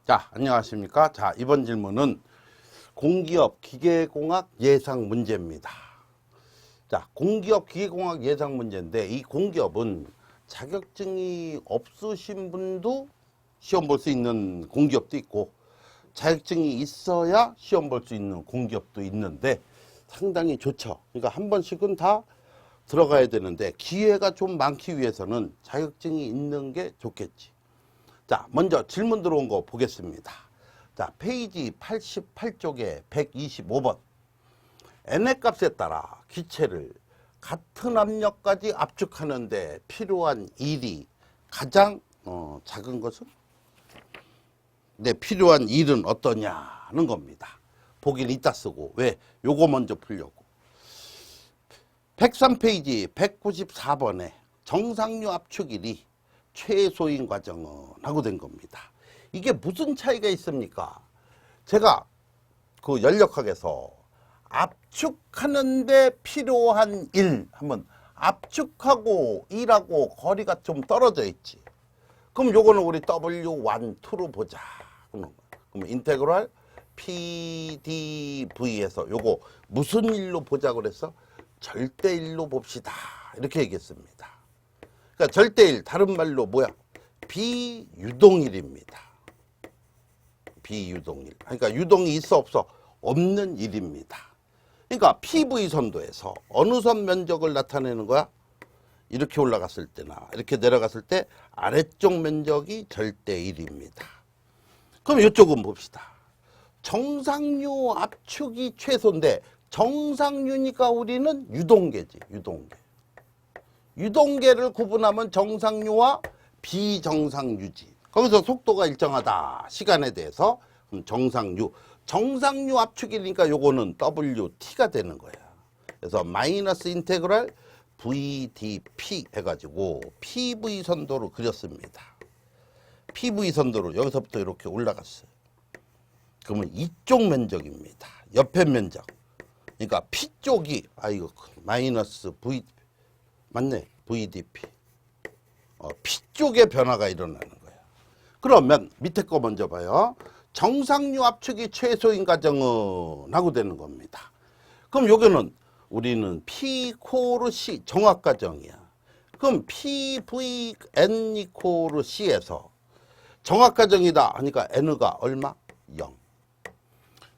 자, 안녕하십니까. 자, 이번 질문은 공기업 기계공학 예상 문제입니다. 자, 공기업 기계공학 예상 문제인데 이 공기업은 자격증이 없으신 분도 시험 볼 수 있는 공기업도 있고 자격증이 있어야 시험 볼 수 있는 공기업도 있는데 상당히 좋죠. 그러니까 한 번씩은 다 들어가야 되는데 기회가 좀 많기 위해서는 자격증이 있는 게 좋겠지. 자, 먼저 질문 들어온 거 보겠습니다. 자, 페이지 88쪽에 125번. n의 값에 따라 기체를 같은 압력까지 압축하는데 필요한 일이 가장 작은 것은? 네, 필요한 일은 어떠냐는 겁니다. 보기는 이따 쓰고. 왜? 요거 먼저 풀려고. 103페이지 194번에 정상류 압축일이 최소인 과정은 하고 된 겁니다. 이게 무슨 차이가 있습니까? 제가 그 연력학에서 압축하는데 필요한 일 한번 압축하고 일하고 거리가 좀 떨어져 있지. 그럼 요거는 우리 W1, 2로 보자. 그럼 인테그랄 PdV에서 요거 무슨 일로 보자 그랬어? 절대일로 봅시다. 이렇게 얘기했습니다. 그러니까 절대일 다른 말로 뭐야? 비유동일입니다. 비유동일. 그러니까 유동이 있어 없어? 없는 일입니다. 그러니까 PV 선도에서 어느 선 면적을 나타내는 거야? 이렇게 올라갔을 때나 이렇게 내려갔을 때 아래쪽 면적이 절대일입니다. 그럼 이쪽은 봅시다. 정상류 압축이 최소인데 정상류니까 우리는 유동계지. 유동계. 유동계를 구분하면 정상류와 비정상류지. 거기서 속도가 일정하다. 시간에 대해서 정상류. 정상류 압축이니까 요거는 WT가 되는 거야. 그래서 마이너스 인테그랄 VDP 해가지고 PV 선도로 그렸습니다. PV 선도로 여기서부터 이렇게 올라갔어요. 그러면 이쪽 면적입니다. 옆에 면적. 그러니까 P 쪽이 이거 마이너스 V 맞네. VDP. P 쪽의 변화가 일어나는 거야. 그러면 밑에 거 먼저 봐요. 정상류 압축이 최소인 과정은 하고 되는 겁니다. 그럼 여기는 우리는 P 코르 C 정확 과정이야. 그럼 PVN 이코르 C에서 정확 과정이다 하니까 N가 얼마? 0.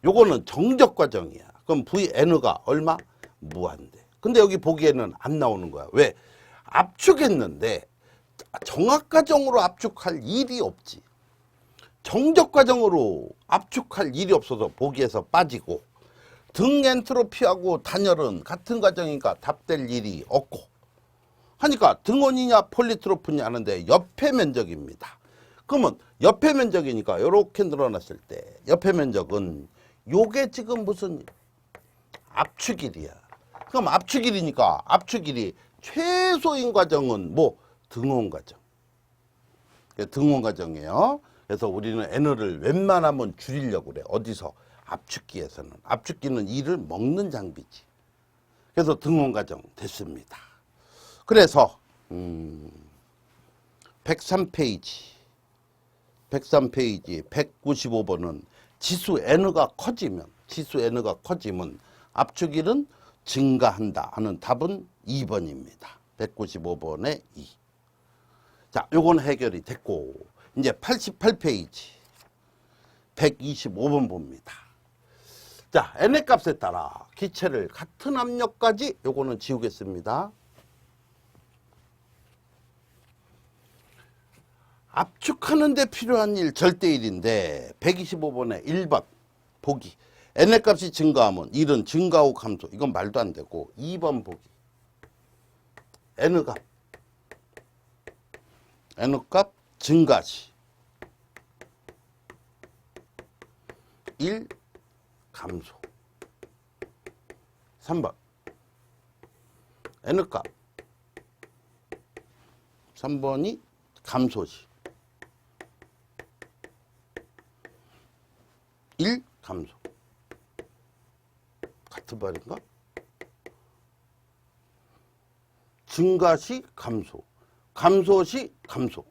요거는 정적 과정이야. 그럼 VN가 얼마? 무한대. 근데 여기 보기에는 안 나오는 거야. 왜? 압축했는데 정확 과정으로 압축할 일이 없지. 정적 과정으로 압축할 일이 없어서 보기에서 빠지고 등 엔트로피하고 단열은 같은 과정이니까 답될 일이 없고 하니까 등원이냐 폴리트로프냐 하는데 옆에 면적입니다. 그러면 옆에 면적이니까 이렇게 늘어났을 때 옆에 면적은 요게 지금 무슨 압축일이야. 그럼 압축일이니까 압축일이 최소인 과정은 뭐? 등원 과정. 등원 과정이에요. 그래서 우리는 N을 웬만하면 줄이려고 그래. 어디서? 압축기에서는. 압축기는 일을 먹는 장비지. 그래서 등원 과정 됐습니다. 그래서 103페이지 195번은 지수 N가 커지면 압축일은 증가한다 하는 답은 2번입니다. 195번에 2. 자, 요건 해결이 됐고 이제 88페이지 125번 봅니다. 자, N의 값에 따라 기체를 같은 압력까지 요거는 지우겠습니다. 압축하는 데 필요한 일 절대일인데 125번에 1번 보기. N의 값이 증가하면 일은 증가 후 감소. 이건 말도 안 되고 2번 보기. N값 증가시 1 감소. 3번 N값 3번이 감소시 1 감소. 같은 말인가? 증가시 감소, 감소시 감소.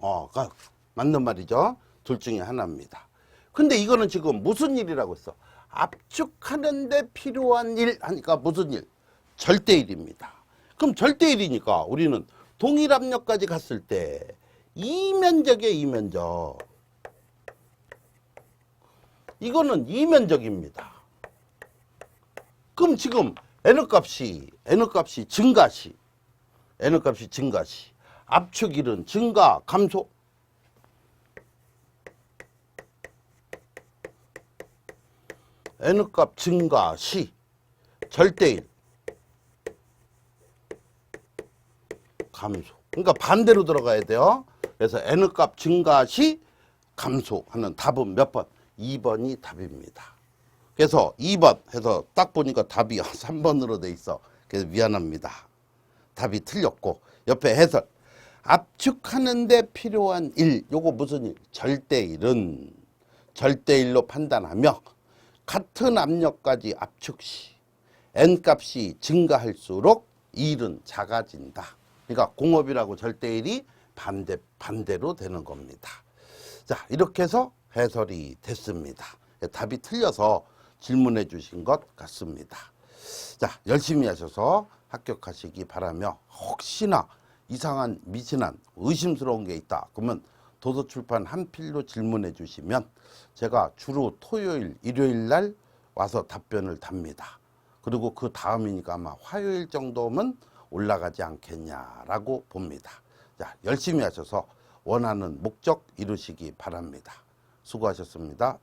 맞는 말이죠. 둘 중에 하나입니다. 근데 이거는 지금 무슨 일이라고 했어? 압축하는데 필요한 일 하니까 무슨 일? 절대일입니다. 그럼 절대일이니까 우리는 동일 압력까지 갔을 때 이면적이에요, 이면적. 이거는 이면적입니다. 그럼 지금 N값이 증가시, N값이 증가시, 압축일은 증가, 감소. N값 증가시, 절대일, 감소. 그러니까 반대로 들어가야 돼요. 그래서 N값 증가시, 감소하는 답은 몇 번? 2번이 답입니다. 그래서 2번 해서 딱 보니까 답이 3번으로 돼 있어. 그래서 미안합니다. 답이 틀렸고 옆에 해설. 압축하는 데 필요한 일. 요거 무슨 일? 절대일은 절대일로 판단하며 같은 압력까지 압축 시 N값이 증가할수록 일은 작아진다. 그러니까 공업이라고 절대일이 반대로 되는 겁니다. 자, 이렇게 해서 해설이 됐습니다. 답이 틀려서 질문해 주신 것 같습니다. 자, 열심히 하셔서 합격하시기 바라며 혹시나 이상한 미진한 의심스러운 게 있다 그러면 도서출판 한 필로 질문해 주시면 제가 주로 토요일 일요일 날 와서 답변을 답니다. 그리고 그 다음이니까 아마 화요일 정도면 올라가지 않겠냐라고 봅니다. 자, 열심히 하셔서 원하는 목적 이루시기 바랍니다. 수고하셨습니다.